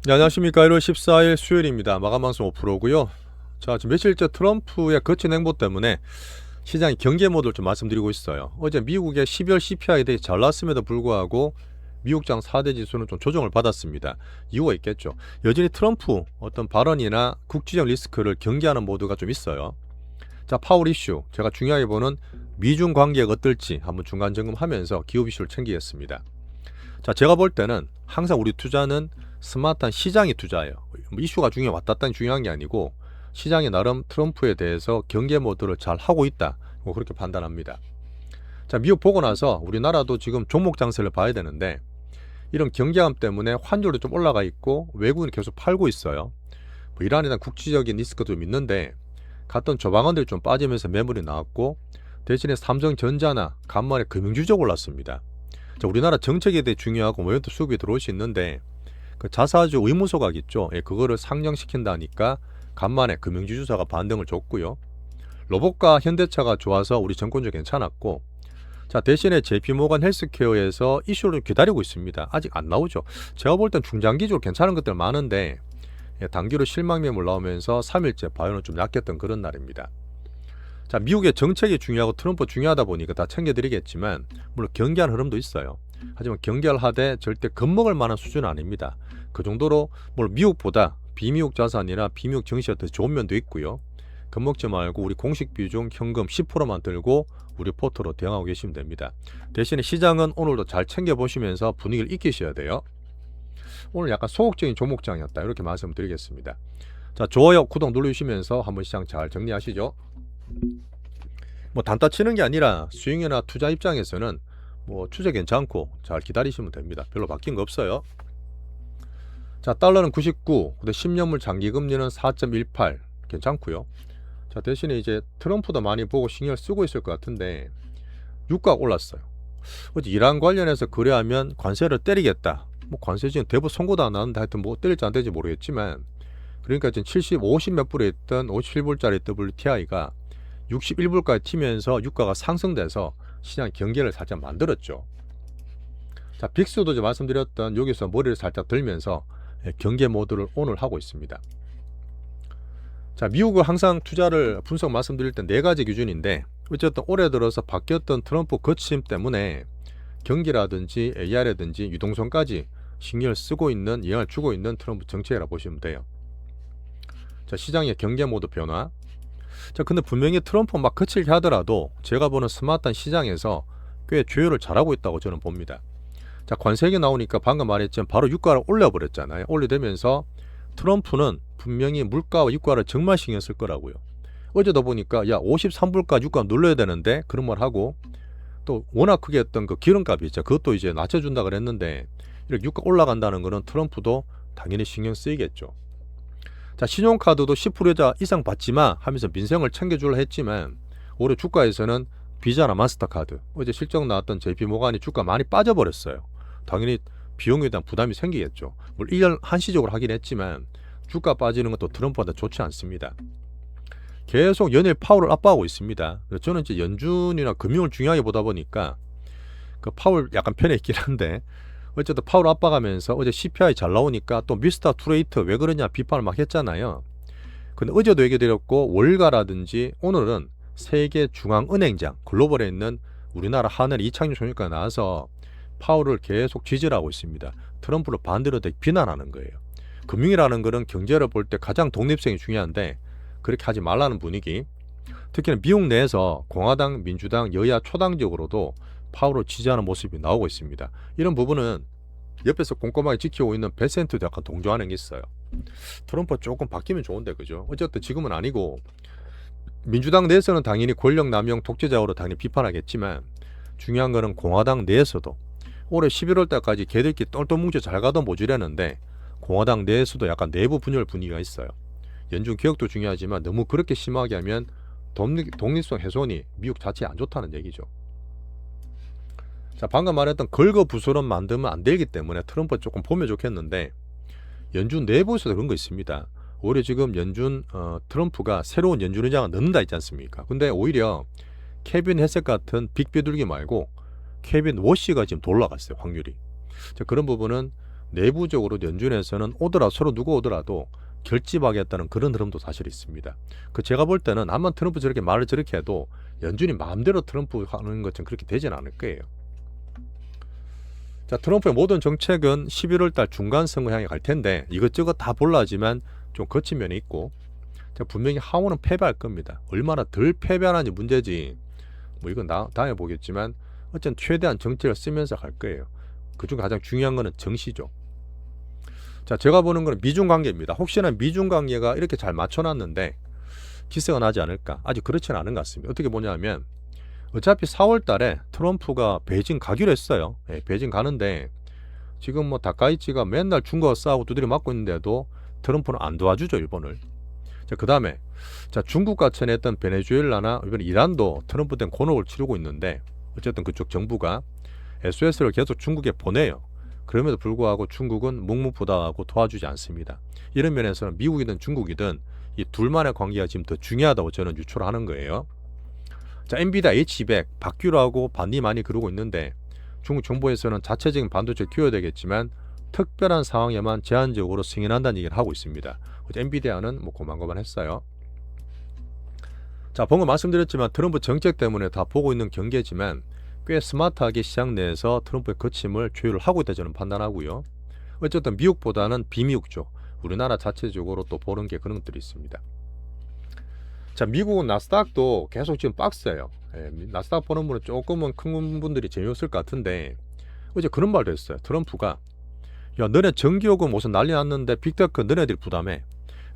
네, 안녕하십니까. 1월 14일 수요일입니다. 마감방송 5%고요. 자, 지금 며칠째 트럼프의 거친 행보 때문에 시장이 경계 모드를 좀 말씀드리고 있어요. 어제 미국의 12월 CPI 대비 잘 나왔음에도 불구하고 미국장 4대 지수는 좀 조정을 받았습니다. 이유가 있겠죠. 여전히 트럼프 어떤 발언이나 국지적 리스크를 경계하는 모드가 좀 있어요. 자, 파월 이슈. 제가 중요하게 보는 미중 관계가 어떨지 한번 중간 점검하면서 기업 이슈를 챙기겠습니다. 자, 제가 볼 때는 항상 우리 투자는 스마트한 시장이 투자예요. 이슈가 왔다 갔다 중요한 게 아니고 시장이 나름 트럼프에 대해서 경계 모드를 잘 하고 있다. 그렇게 판단합니다. 자, 미국 보고 나서 우리나라도 지금 종목 장세를 봐야 되는데 이런 경계감 때문에 환율도 좀 올라가 있고 외국인이 계속 팔고 있어요. 이란에 대한 국지적인 리스크도 좀 있는데 갔던 저방원들이 좀 빠지면서 매물이 나왔고 대신에 삼성전자나 간만에 금융주적 올랐습니다. 자, 우리나라 정책에 대해 중요하고 모멘트 수급이 들어올 수 있는데 그 자사주 의무소각 있죠. 그거를 상정시킨다니까 간만에 금융지주사가 반등을 줬고요. 로봇과 현대차가 좋아서 우리 정권주 괜찮았고, 자, 대신에 JP모건 헬스케어에서 이슈를 기다리고 있습니다. 아직 안 나오죠. 제가 볼 땐 중장기적으로 괜찮은 것들 많은데 단기로 실망 매물 나오면서 3일째 바이오는 좀 약했던 그런 날입니다. 자, 미국의 정책이 중요하고 트럼프 중요하다 보니까 다 챙겨드리겠지만 물론 경계하는 흐름도 있어요. 하지만 경계를 하되 절대 겁먹을 만한 수준은 아닙니다. 그 정도로 물론 미국보다 비미국 자산이나 비미국 증시가 더 좋은 면도 있고요. 겁먹지 말고 우리 공식 비중 현금 10%만 들고 우리 포트로 대응하고 계시면 됩니다. 대신에 시장은 오늘도 잘 챙겨보시면서 분위기를 익히셔야 돼요. 오늘 약간 소극적인 종목장이었다 이렇게 말씀드리겠습니다. 자, 좋아요 구독 눌러주시면서 한번 시장 잘 정리하시죠. 단타 치는 게 아니라 수익이나 투자 입장에서는 추세 괜찮고 잘 기다리시면 됩니다. 별로 바뀐 거 없어요. 자, 달러는 99, 근데 10년물 장기 금리는 4.18 괜찮고요. 자, 대신에 이제 트럼프도 많이 보고 신경을 쓰고 있을 것 같은데 유가가 올랐어요. 어제 이란 관련해서 거래하면 관세를 때리겠다. 관세 지금 대부 선고도 안 나왔는데 하여튼 때릴지 안 될지 모르겠지만 그러니까 지금 50 몇 불에 있던 57불짜리 WTI가 61불까지 튀면서 유가가 상승돼서 시장 경계를 살짝 만들었죠. 자, 빅스도 이제 말씀드렸던 여기서 머리를 살짝 들면서 경계 모드를 오늘 하고 있습니다. 자, 미국은 항상 투자를 분석 말씀드릴 때 4가지 기준인데 어쨌든 올해 들어서 바뀌었던 트럼프 거침 때문에 경기라든지 AR이라든지 유동성까지 신경을 쓰고 있는 영향을 주고 있는 트럼프 정책이라 보시면 돼요. 자, 시장의 경계 모드 변화. 자, 근데 분명히 트럼프 막 거칠게 하더라도 제가 보는 스마트한 시장에서 꽤 조율을 잘하고 있다고 저는 봅니다. 자, 관세가 나오니까 방금 말했지만 바로 유가를 올려버렸잖아요. 올려대면서 트럼프는 분명히 물가와 유가를 정말 신경 쓸 거라고요. 어제도 보니까 53불까지 유가 눌러야 되는데 그런 말 하고 또 워낙 크게 했던 그 기름값이 있죠. 그것도 이제 낮춰준다 그랬는데 이렇게 유가 올라간다는 거는 트럼프도 당연히 신경 쓰이겠죠. 자, 신용카드도 10% 이상 받지마 하면서 민생을 챙겨주려 했지만 올해 주가에서는 비자나 마스터카드 어제 실적 나왔던 JP모건이 주가 많이 빠져버렸어요. 당연히 비용에 대한 부담이 생기겠죠. 물론 1년 한시적으로 하긴 했지만 주가 빠지는 것도 트럼프한테 좋지 않습니다. 계속 연일 파월을 압박하고 있습니다. 저는 이제 연준이나 금융을 중요하게 보다 보니까 그 파월 약간 편에 있긴 한데 어쨌든 파월 압박하면서 어제 CPI 잘 나오니까 또 미스터 투레이트 왜 그러냐 비판을 막 했잖아요. 근데 어제도 얘기드렸고 월가라든지 오늘은 세계 중앙은행장 글로벌에 있는 우리나라 하늘 이창용 총리가 나와서 파월을 계속 지지를 하고 있습니다. 트럼프를 반대로 비난하는 거예요. 금융이라는 거는 경제를 볼 때 가장 독립성이 중요한데 그렇게 하지 말라는 분위기. 특히나 미국 내에서 공화당, 민주당, 여야 초당적으로도 파월을 지지하는 모습이 나오고 있습니다. 이런 부분은 옆에서 꼼꼼하게 지키고 있는 베센트도 약간 동조하는 게 있어요. 트럼프 조금 바뀌면 좋은데 그죠? 어쨌든 지금은 아니고 민주당 내에서는 당연히 권력 남용 독재자로 당연히 비판하겠지만 중요한 거는 공화당 내에서도 올해 11월 달까지 걔들끼리 똘똘 뭉쳐 잘 가던 모질했는데 공화당 내에서도 약간 내부 분열 분위기가 있어요. 연준 개혁도 중요하지만 너무 그렇게 심하게 하면 독립성 훼손이 미국 자체에 안 좋다는 얘기죠. 자, 방금 말했던 걸거부스럼 만들면 안 되기 때문에 트럼프 조금 보면 좋겠는데 연준 내부에서도 그런 거 있습니다. 오히려 지금 연준 트럼프가 새로운 연준 의장을 넣는다 있지 않습니까? 근데 오히려 케빈 헤셋 같은 빅 비둘기 말고 케빈 워시가 지금 더 올라갔어요. 확률이. 자, 그런 부분은 내부적으로 연준에서는 서로 누가 오더라도 결집하겠다는 그런 흐름도 사실 있습니다. 제가 볼 때는 아마 트럼프 저렇게 말을 저렇게 해도 연준이 마음대로 트럼프 하는 것처럼 그렇게 되지는 않을 거예요. 자, 트럼프의 모든 정책은 11월 달 중간 선거 향해 갈 텐데 이것저것 다 볼라지만 좀 거친 면이 있고, 자, 분명히 하원은 패배할 겁니다. 얼마나 덜 패배하는지 문제지 뭐 이건 다음에 보겠지만 어쨌든 최대한 정책을 쓰면서 갈 거예요. 그중 가장 중요한 거는 정시죠. 자, 제가 보는 거는 미중 관계입니다. 혹시나 미중 관계가 이렇게 잘 맞춰놨는데 기세가 나지 않을까? 아직 그렇지는 않은 것 같습니다. 어떻게 보냐면 어차피 4월 달에 트럼프가 베이징 가기로 했어요. 예, 베이징 가는데 지금 뭐 다카이치가 맨날 중국과 싸우고 두드려 맞고 있는데도 트럼프는 안 도와주죠, 일본을. 자, 그 다음에 중국과 친했던 베네수엘라나 이번 이란도 트럼프 된 곤혹을 치르고 있는데 어쨌든 그쪽 정부가 SOS를 계속 중국에 보내요. 그럼에도 불구하고 중국은 묵묵부답하고 도와주지 않습니다. 이런 면에서는 미국이든 중국이든 이 둘만의 관계가 지금 더 중요하다고 저는 유추하는 거예요. 자, 엔비디아 H200 바뀌라고 반니 많이 그러고 있는데 중국 정부에서는 자체적인 반도체 키워야 되겠지만 특별한 상황에만 제한적으로 승인한다는 얘기를 하고 있습니다. 엔비디아는 뭐 고만고만했어요. 자, 방금 말씀드렸지만 트럼프 정책 때문에 다 보고 있는 경계지만 꽤 스마트하게 시장 내에서 트럼프의 거침을 조율을 하고 있다 저는 판단하고요. 어쨌든 미국보다는 비미국죠. 우리나라 자체적으로 또 보는 게 그런 것들이 있습니다. 자, 미국은 나스닥도 계속 지금 박스예요. 예, 나스닥 보는 분은 조금은 큰 분들이 재미없을 것 같은데 어제 그런 말도 했어요. 트럼프가 야, 너네 전기요금 무슨 난리 났는데 빅테크 너네들이 부담해.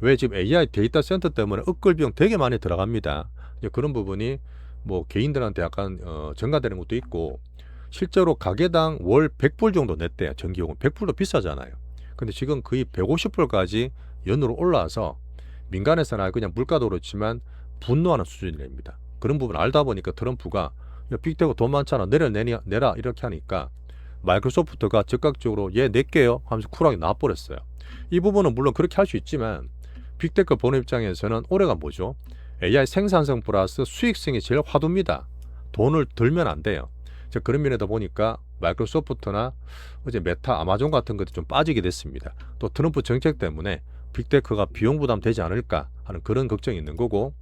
왜 지금 AI 데이터 센터 때문에 억걸 비용 되게 많이 들어갑니다. 이제 그런 부분이 뭐 개인들한테 약간 전가되는 것도 있고 실제로 가게당 월 100불 정도 냈대요. 전기요금 100불도 비싸잖아요. 근데 지금 거의 150불까지 연으로 올라와서 민간에서나 그냥 물가도 그렇지만 분노하는 수준입니다. 그런 부분 알다 보니까 트럼프가 야, 빅테크 돈 많잖아 내라 이렇게 하니까 마이크로소프트가 즉각적으로 얘 낼게요 하면서 쿨하게 나와버렸어요. 이 부분은 물론 그렇게 할 수 있지만 빅테크 보는 입장에서는 올해가 뭐죠? AI 생산성 플러스 수익성이 제일 화두입니다. 돈을 들면 안 돼요. 그런 면에다 보니까 마이크로소프트나 어제 메타, 아마존 같은 것들이 좀 빠지게 됐습니다. 또 트럼프 정책 때문에 빅테크가 비용 부담 되지 않을까 하는 그런 걱정이 있는 거고,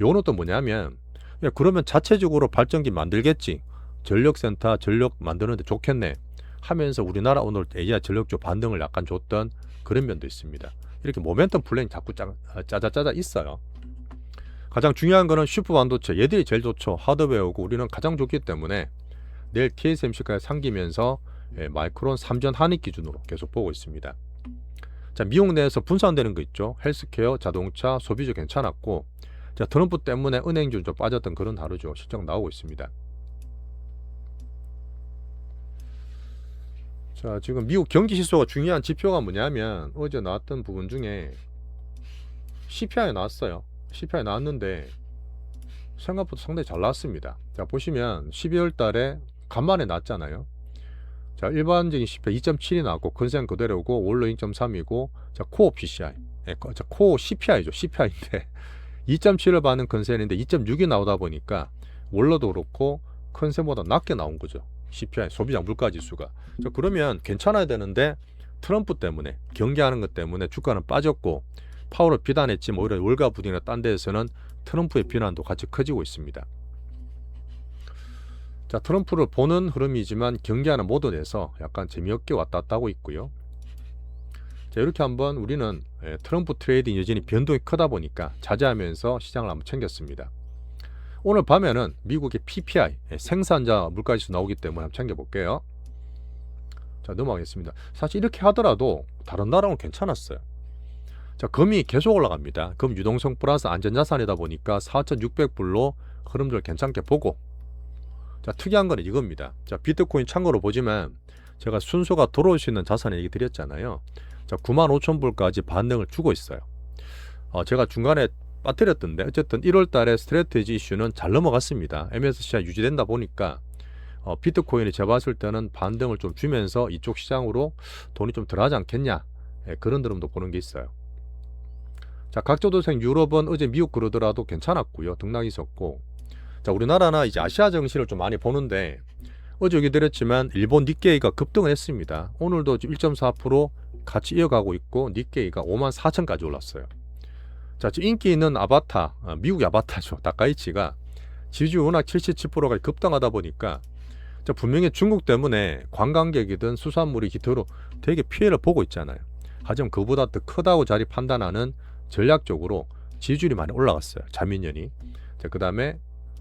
요거는 또 뭐냐면 야, 그러면 자체적으로 발전기 만들겠지. 전력센터 전력 만드는데 좋겠네 하면서 우리나라 오늘 AI 전력조 반등을 약간 줬던 그런 면도 있습니다. 이렇게 모멘텀 플레이는 자꾸 짜자짜자 있어요. 가장 중요한 거는 슈퍼 반도체, 얘들이 제일 좋죠. 하드웨어고 우리는 가장 좋기 때문에 내일 TSMC까지 상기면서 마이크론 3전 한익 기준으로 계속 보고 있습니다. 자, 미국 내에서 분산되는 거 있죠. 헬스케어, 자동차, 소비주 괜찮았고, 자, 트럼프 때문에 은행주 좀 빠졌던 그런 하루죠. 실적 나오고 있습니다. 자, 지금 미국 경기 지수가 중요한 지표가 뭐냐면 어제 나왔던 부분 중에 CPI 나왔어요. CPI 나왔는데 생각보다 상당히 잘 나왔습니다. 자, 보시면 12월 달에 간만에 나왔잖아요. 자, 일반적인 CPI 2.7이 나왔고 컨센 그대로고 원로 2.3이고 자, 코어 PCI, 자, 코어 CPI죠. CPI인데 2.7을 받는 컨센인데 2.6이 나오다 보니까 원로도 그렇고 컨센보다 낮게 나온 거죠. CPI, 소비자 물가지수가. 자, 그러면 괜찮아야 되는데 트럼프 때문에 경계하는 것 때문에 주가는 빠졌고 파월을 비난했지만 오히려 월가부동이나 딴 데에서는 트럼프의 비난도 같이 커지고 있습니다. 자, 트럼프를 보는 흐름이지만 경계하는 모드에서 약간 재미없게 왔다 갔다 하고 있고요. 자, 이렇게 한번 우리는 트럼프 트레이딩 여전히 변동이 크다 보니까 자제하면서 시장을 한번 챙겼습니다. 오늘 밤에는 미국의 PPI 생산자 물가지수 나오기 때문에 한번 챙겨볼게요. 자, 넘어가겠습니다. 사실 이렇게 하더라도 다른 나라는 괜찮았어요. 자, 금이 계속 올라갑니다. 금 유동성 플러스 안전자산이다 보니까 4,600불로 흐름들 괜찮게 보고, 자, 특이한 거는 이겁니다. 자, 비트코인 참고로 보지만 제가 순서가 돌아올 수 있는 자산에 얘기 드렸잖아요. 자, 95,000불까지 반등을 주고 있어요. 제가 중간에 빠뜨렸던데 어쨌든 1월 달에 스트래티지 이슈는 잘 넘어갔습니다. MSCI 유지된다 보니까 비트코인이 제가 봤을 때는 반등을 좀 주면서 이쪽 시장으로 돈이 좀 들어가지 않겠냐, 그런 흐름도 보는 게 있어요. 자, 각조도생 유럽은 어제 미국 그러더라도 괜찮았고요. 등락이 있었고, 자, 우리나라나 이제 아시아 정시를 좀 많이 보는데 어제 얘기 드렸지만 일본 니케이가 급등을 했습니다. 오늘도 지금 1.4% 같이 이어가고 있고 니케이가 54,000까지 올랐어요. 자, 지금 인기 있는 아바타, 미국의 아바타죠. 다카이치가 지지율 워낙 77%가 급등하다 보니까 자, 분명히 중국 때문에 관광객이든 수산물이 기토로 되게 피해를 보고 있잖아요. 하지만 그보다 더 크다고 자리 판단하는 전략적으로 지지율이 많이 올라갔어요. 자민련이. 자, 그 다음에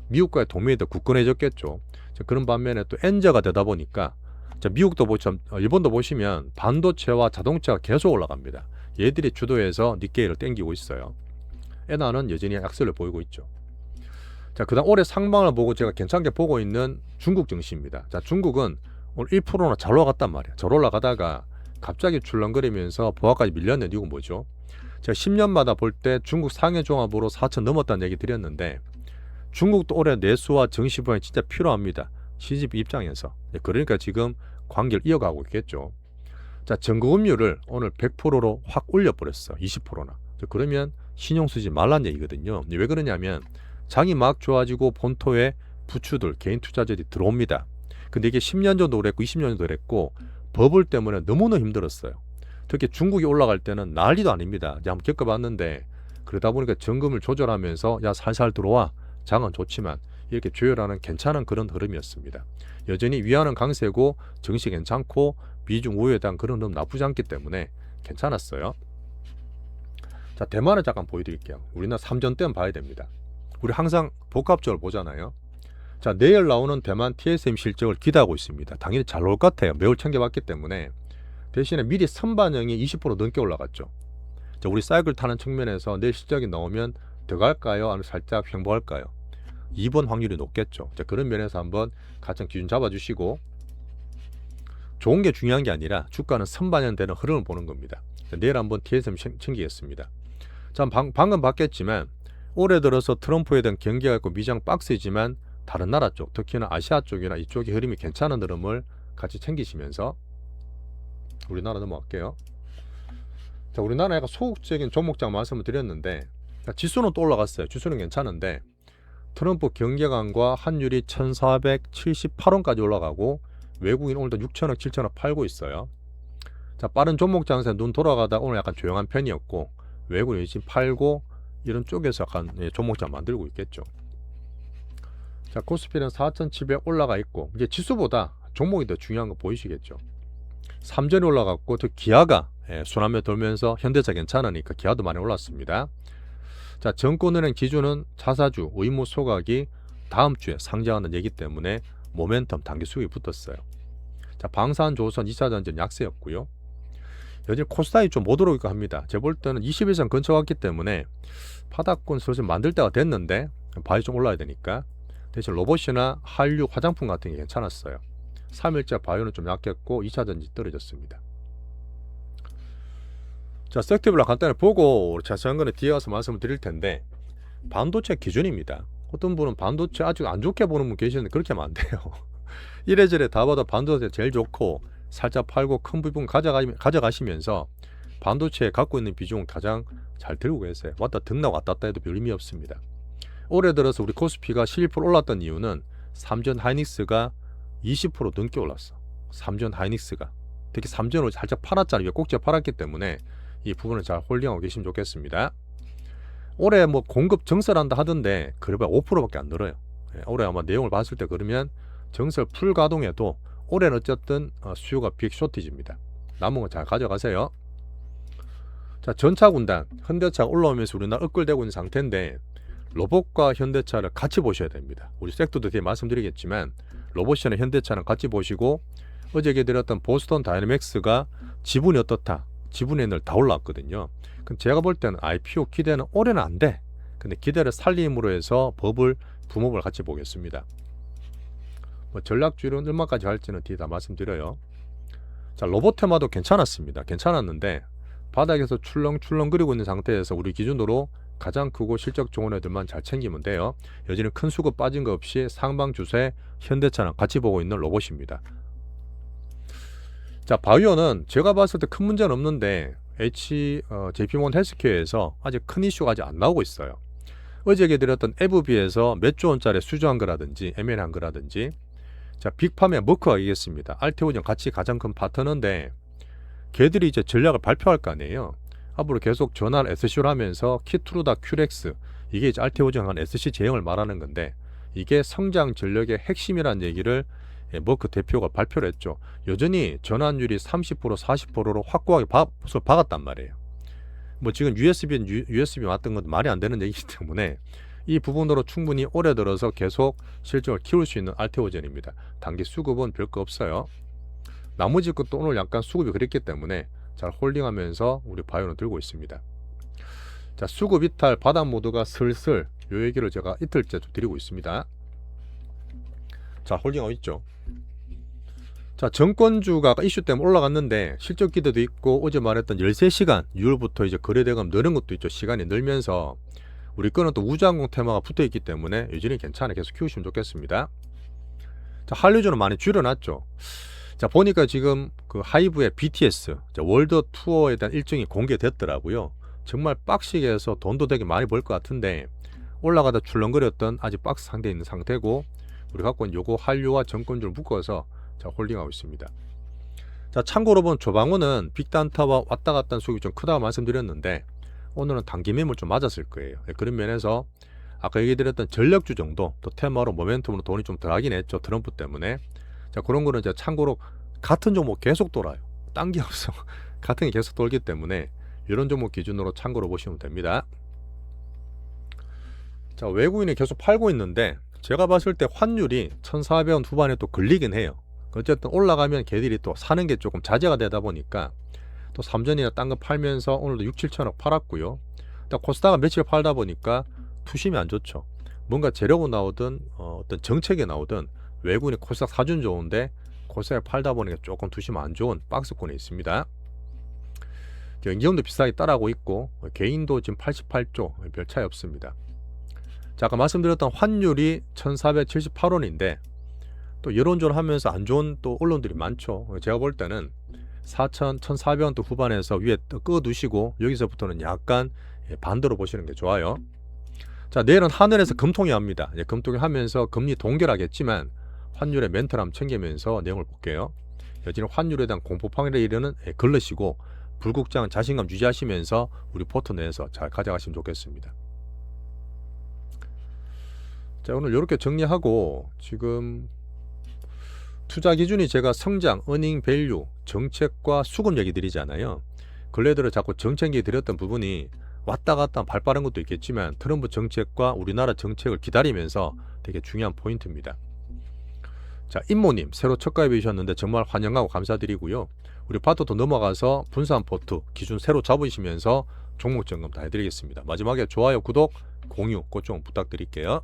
미국과의 동맹이 더 굳건해졌겠죠. 자, 그런 반면에 또 엔저가 되다 보니까 자, 미국도 보시면 일본도 보시면 반도체와 자동차가 계속 올라갑니다. 얘들이 주도해서 니케이를 땡기고 있어요. 엔화는 여전히 약세를 보이고 있죠. 자, 그다음 올해 상방을 보고 제가 괜찮게 보고 있는 중국 증시입니다. 자, 중국은 오늘 1%나 잘 올라갔단 말이에요. 잘 올라가다가 갑자기 출렁거리면서 보합까지 밀렸는 이유가 뭐죠? 제가 10년마다 볼 때 중국 상해 종합으로 4천 넘었다는 얘기 드렸는데 중국도 올해 내수와 증시 부양이 진짜 필요합니다. 시집 입장에서. 그러니까 지금 관계를 이어가고 있겠죠. 자, 전고금리를 오늘 100%로 확 올려버렸어. 20%나. 그러면 신용 쓰지 말란 얘기거든요. 왜 그러냐면 장이 막 좋아지고 본토에 부추들, 개인 투자자들이 들어옵니다. 근데 이게 10년 정도 그랬고 20년 정도 그랬고 버블 때문에 너무나 힘들었어요. 특히 중국이 올라갈 때는 난리도 아닙니다. 이제 한번 겪어봤는데 그러다 보니까 정금을 조절하면서 야 살살 들어와. 장은 좋지만 이렇게 조율하는 괜찮은 그런 흐름이었습니다. 여전히 위안은 강세고 증시 괜찮고 미중 우호에 대한 그런 흐름 나쁘지 않기 때문에 괜찮았어요. 자, 대만을 잠깐 보여드릴게요. 우리나라 3전대는 봐야 됩니다. 우리 항상 복합적으로 보잖아요. 자, 내일 나오는 대만 TSM 실적을 기대하고 있습니다. 당연히 잘 나올 것 같아요. 매월 챙겨봤기 때문에. 대신에 미리 선반영이 20% 넘게 올라갔죠. 자, 우리 사이클 타는 측면에서 내일 실적이 나오면 더 갈까요? 아니면 살짝 횡보할까요? 2번 확률이 높겠죠. 자, 그런 면에서 한번 가장 기준 잡아주시고 좋은 게 중요한 게 아니라 주가는 선반영되는 흐름을 보는 겁니다. 자, 내일 한번 TSM 챙기겠습니다. 자, 방금 봤겠지만 올해 들어서 트럼프에 대한 경계가 있고 미장 박스이지만 다른 나라 쪽, 특히나 아시아 쪽이나 이쪽의 흐름이 괜찮은 흐름을 같이 챙기시면서 우리나라 넘어갈게요. 자, 우리나라 약간 소극적인 종목장 말씀을 드렸는데 자, 지수는 또 올라갔어요. 지수는 괜찮은데 트럼프 경계관과 환율이 1478원까지 올라가고 외국인 오늘도 6천억 7천억 팔고 있어요. 자, 빠른 종목장에서 눈 돌아가다 오늘 약간 조용한 편이었고 외국인이 지금 팔고 이런 쪽에서 약간 종목장 만들고 있겠죠. 자, 코스피는 4,700 올라가 있고 이제 지수보다 종목이 더 중요한 거 보이시겠죠. 3전이 올라갔고 또 기아가 순환매 돌면서 현대차 괜찮으니까 기아도 많이 올랐습니다. 자, 정권은행 기준은 자사주 의무 소각이 다음 주에 상장하는 얘기 때문에 모멘텀 단기 수급이 붙었어요. 자, 방산조선 2차전지 약세였고요. 여전히 코스닥이 좀 못 오르고 합니다. 제가 볼 때는 21선 근처 갔기 때문에 바닥권 슬슬 만들 때가 됐는데 바이 좀 올라야 되니까 대신 로봇이나 한류 화장품 같은 게 괜찮았어요. 3일째 바이오는 좀 약했고 2차전지 떨어졌습니다. 자, 섹터별로 간단히 보고 자세한 거는 뒤에 가서 말씀을 드릴 텐데 반도체 기준입니다. 어떤 분은 반도체 아주 안 좋게 보는 분 계시는데 그렇게 하면 안 돼요. 이래저래 다 봐도 반도체 제일 좋고 살짝 팔고 큰 부분 가져가시면서 반도체에 갖고 있는 비중을 가장 잘 들고 계세요. 왔다 등락 왔다 갔다 해도 별 의미 없습니다. 올해 들어서 우리 코스피가 11% 올랐던 이유는 삼전 하이닉스가 20% 넘게 올랐어. 삼전 하이닉스가 특히 삼전을 살짝 팔았잖아요. 꼭지가 팔았기 때문에 이 부분을 잘 홀딩하고 계시면 좋겠습니다. 올해 뭐 공급 정설한다 하던데 그래봐야 5%밖에 안 늘어요. 올해 아마 내용을 봤을 때 그러면 정설 풀 가동해도 올해는 어쨌든 수요가 빅 쇼티지입니다. 남은 거 잘 가져가세요. 자, 전차 군단 현대차가 올라오면서 우리나라 업글되고 있는 상태인데 로봇과 현대차를 같이 보셔야 됩니다. 우리 섹터도 뒤에 말씀드리겠지만 로봇이나 현대차는 같이 보시고 어제 얘기 드렸던 보스턴 다이내믹스가 지분이 어떻다. 지분의 늘 다 올라왔거든요. 그럼 제가 볼 때는 IPO 기대는 올해는 안 돼. 근데 기대를 살림으로 해서 버블 붐업을 같이 보겠습니다. 뭐 전략주는 얼마까지 할지는 뒤에 다 말씀드려요. 자, 로봇 테마도 괜찮았습니다. 괜찮았는데 바닥에서 출렁출렁거리고 있는 상태에서 우리 기준으로 가장 크고 실적 좋은 애들만 잘 챙기면 돼요. 여전히 큰 수급 빠진 거 없이 상방 주세 현대차랑 같이 보고 있는 로봇입니다. 자, 바이오는 제가 봤을 때 큰 문제는 없는데 JP모건 헬스케어에서 아직 큰 이슈가 아직 안 나오고 있어요. 어제 얘기 드렸던 FB에서 몇 조 원짜리 수주한 거라든지 M&A 한 거라든지 자, 빅팜의 머크가 이겼습니다. 알테오전 같이 가장 큰 파트너인데 걔들이 이제 전략을 발표할 거 아니에요. 앞으로 계속 전환 SC를 하면서 키트루다 큐렉스, 이게 이제 알테오전한 SC 제형을 말하는 건데 이게 성장 전력의 핵심이라는 얘기를 머크 대표가 발표를 했죠. 여전히 전환율이 30% 40%로 확고하게 박았단 말이에요. 뭐 지금 USB는 USB 맞던 건 말이 안 되는 얘기이기 때문에 이 부분으로 충분히 올해 들어서 계속 실적을 키울 수 있는 알테오전입니다. 단기 수급은 별거 없어요. 나머지 것도 오늘 약간 수급이 그랬기 때문에 잘 홀딩하면서 우리 바이오는 들고 있습니다. 자, 수급 이탈 바닥 모드가 슬슬 요 얘기를 제가 이틀째 드리고 있습니다. 자, 홀딩하고 있죠. 자, 정권주가 이슈 때문에 올라갔는데 실적 기대도 있고 어제 말했던 13시간 6월부터 이제 거래대금 늘은 것도 있죠. 시간이 늘면서 우리 거는 또 우주항공 테마가 붙어 있기 때문에 여전히 괜찮아. 계속 키우시면 좋겠습니다. 자, 한류주는 많이 줄여놨죠. 자, 보니까 지금 그 하이브의 BTS 월드 투어에 대한 일정이 공개됐더라고요. 정말 빡시게 해서 돈도 되게 많이 벌 것 같은데 올라가다 출렁거렸던 아직 박스 상태에 있는 상태고 우리 갖고 있는 요거 한류와 정권주를 묶어서 자, 홀딩하고 있습니다. 자, 참고로 본 조방호는 빅단타와 왔다 갔다 하는 수익이 좀 크다고 말씀드렸는데 오늘은 단기 매물 좀 맞았을 거예요. 그런 면에서 아까 얘기 드렸던 전력주 정도 또 테마로 모멘텀으로 돈이 좀 들어가긴 했죠. 트럼프 때문에. 자, 그런 거는 이제 참고로 같은 종목 계속 돌아요. 딴 게 없어. 같은 게 계속 돌기 때문에 이런 종목 기준으로 참고로 보시면 됩니다. 자, 외국인이 계속 팔고 있는데 제가 봤을 때 환율이 1,400원 후반에 또 걸리긴 해요. 어쨌든 올라가면 걔들이 또 사는 게 조금 자제가 되다 보니까 또 삼전이나 딴 거 팔면서 오늘도 6, 7천억 팔았고요. 코스닥은 며칠 팔다 보니까 투심이 안 좋죠. 뭔가 재료고 나오든 어떤 정책이 나오든 외국인이 코스닥 사준 좋은데 코스닥에 팔다 보니까 조금 투심 안 좋은 박스권에 있습니다. 연기금도 비싸게 따라하고 있고 개인도 지금 88조 별 차이 없습니다. 자, 아까 말씀드렸던 환율이 1478원인데 또 여론조를 하면서 안 좋은 또 언론들이 많죠. 제가 볼 때는 1,400원 또 후반에서 위에 끄두시고 여기서부터는 약간 반대로 보시는 게 좋아요. 자, 내일은 하늘에서 금통이 합니다. 금통이 하면서 금리 동결하겠지만 환율의 멘탈 한번 챙기면서 내용을 볼게요. 여전히 환율에 대한 공포판이라 이르는 걸르시고 불국장 자신감 유지하시면서 우리 포트 내에서 잘 가져가시면 좋겠습니다. 자, 오늘 이렇게 정리하고 지금 투자 기준이 제가 성장, 어닝 밸류, 정책과 수급 얘기 드리잖아요. 근래 들어 자꾸 정책 얘기 드렸던 부분이 왔다 갔다 발 빠른 것도 있겠지만 트럼프 정책과 우리나라 정책을 기다리면서 되게 중요한 포인트입니다. 자, 임모님 새로 첫 가입해 주셨는데 정말 환영하고 감사드리고요. 우리 파트도 넘어가서 분산 포트 기준 새로 잡으시면서 종목 점검 다 해드리겠습니다. 마지막에 좋아요, 구독, 공유 꼭 좀 부탁드릴게요.